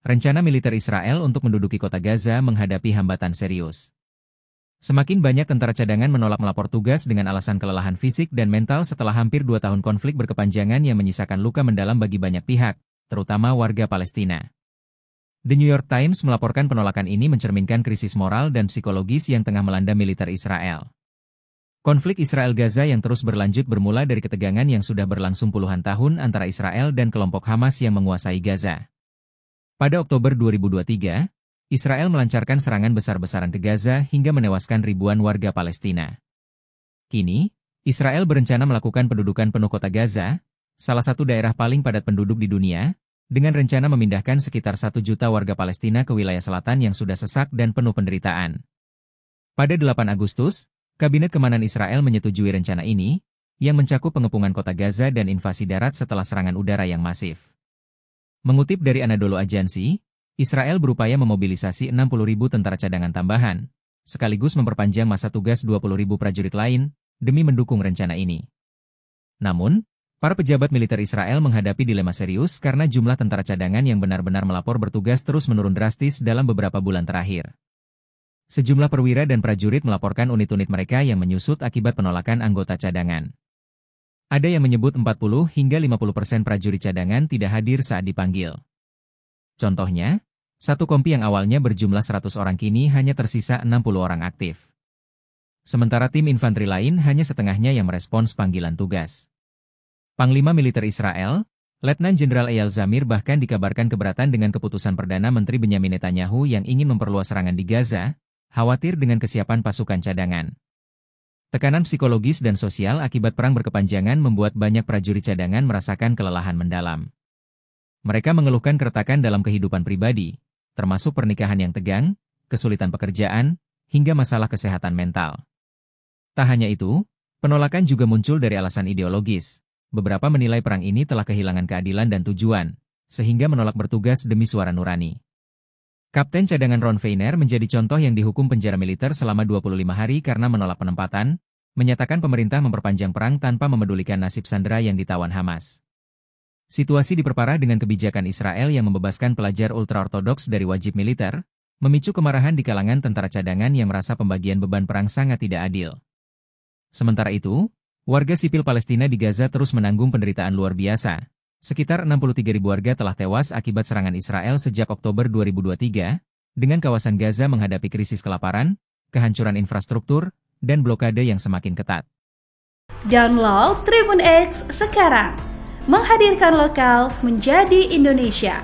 Rencana militer Israel untuk menduduki kota Gaza menghadapi hambatan serius. Semakin banyak tentara cadangan menolak melapor tugas dengan alasan kelelahan fisik dan mental setelah hampir 2 tahun konflik berkepanjangan yang menyisakan luka mendalam bagi banyak pihak, terutama warga Palestina. The New York Times melaporkan penolakan ini mencerminkan krisis moral dan psikologis yang tengah melanda militer Israel. Konflik Israel-Gaza yang terus berlanjut bermula dari ketegangan yang sudah berlangsung puluhan tahun antara Israel dan kelompok Hamas yang menguasai Gaza. Pada Oktober 2023, Israel melancarkan serangan besar-besaran ke Gaza hingga menewaskan ribuan warga Palestina. Kini, Israel berencana melakukan pendudukan penuh kota Gaza, salah satu daerah paling padat penduduk di dunia, dengan rencana memindahkan sekitar 1 juta warga Palestina ke wilayah selatan yang sudah sesak dan penuh penderitaan. Pada 8 Agustus, Kabinet Keamanan Israel menyetujui rencana ini, yang mencakup pengepungan kota Gaza dan invasi darat setelah serangan udara yang masif. Mengutip dari Anadolu Agency, Israel berupaya memobilisasi 60.000 tentara cadangan tambahan, sekaligus memperpanjang masa tugas 20.000 prajurit lain, demi mendukung rencana ini. Namun, para pejabat militer Israel menghadapi dilema serius karena jumlah tentara cadangan yang benar-benar melapor bertugas terus menurun drastis dalam beberapa bulan terakhir. Sejumlah perwira dan prajurit melaporkan unit-unit mereka yang menyusut akibat penolakan anggota cadangan. Ada yang menyebut 40 hingga 50% prajurit cadangan tidak hadir saat dipanggil. Contohnya, satu kompi yang awalnya berjumlah 100 orang kini hanya tersisa 60 orang aktif. Sementara tim infanteri lain hanya setengahnya yang merespons panggilan tugas. Panglima Militer Israel, Letnan Jenderal Eyal Zamir bahkan dikabarkan keberatan dengan keputusan Perdana Menteri Benyamin Netanyahu yang ingin memperluas serangan di Gaza, khawatir dengan kesiapan pasukan cadangan. Tekanan psikologis dan sosial akibat perang berkepanjangan membuat banyak prajurit cadangan merasakan kelelahan mendalam. Mereka mengeluhkan keretakan dalam kehidupan pribadi, termasuk pernikahan yang tegang, kesulitan pekerjaan, hingga masalah kesehatan mental. Tak hanya itu, penolakan juga muncul dari alasan ideologis. Beberapa menilai perang ini telah kehilangan keadilan dan tujuan, sehingga menolak bertugas demi suara nurani. Kapten cadangan Ron Feiner menjadi contoh yang dihukum penjara militer selama 25 hari karena menolak penempatan, menyatakan pemerintah memperpanjang perang tanpa memedulikan nasib sandera yang ditawan Hamas. Situasi diperparah dengan kebijakan Israel yang membebaskan pelajar ultra-ortodoks dari wajib militer, memicu kemarahan di kalangan tentara cadangan yang merasa pembagian beban perang sangat tidak adil. Sementara itu, warga sipil Palestina di Gaza terus menanggung penderitaan luar biasa. Sekitar 63.000 warga telah tewas akibat serangan Israel sejak Oktober 2023, dengan kawasan Gaza menghadapi krisis kelaparan, kehancuran infrastruktur, dan blokade yang semakin ketat. Download Tribun X sekarang, menghadirkan lokal menjadi Indonesia.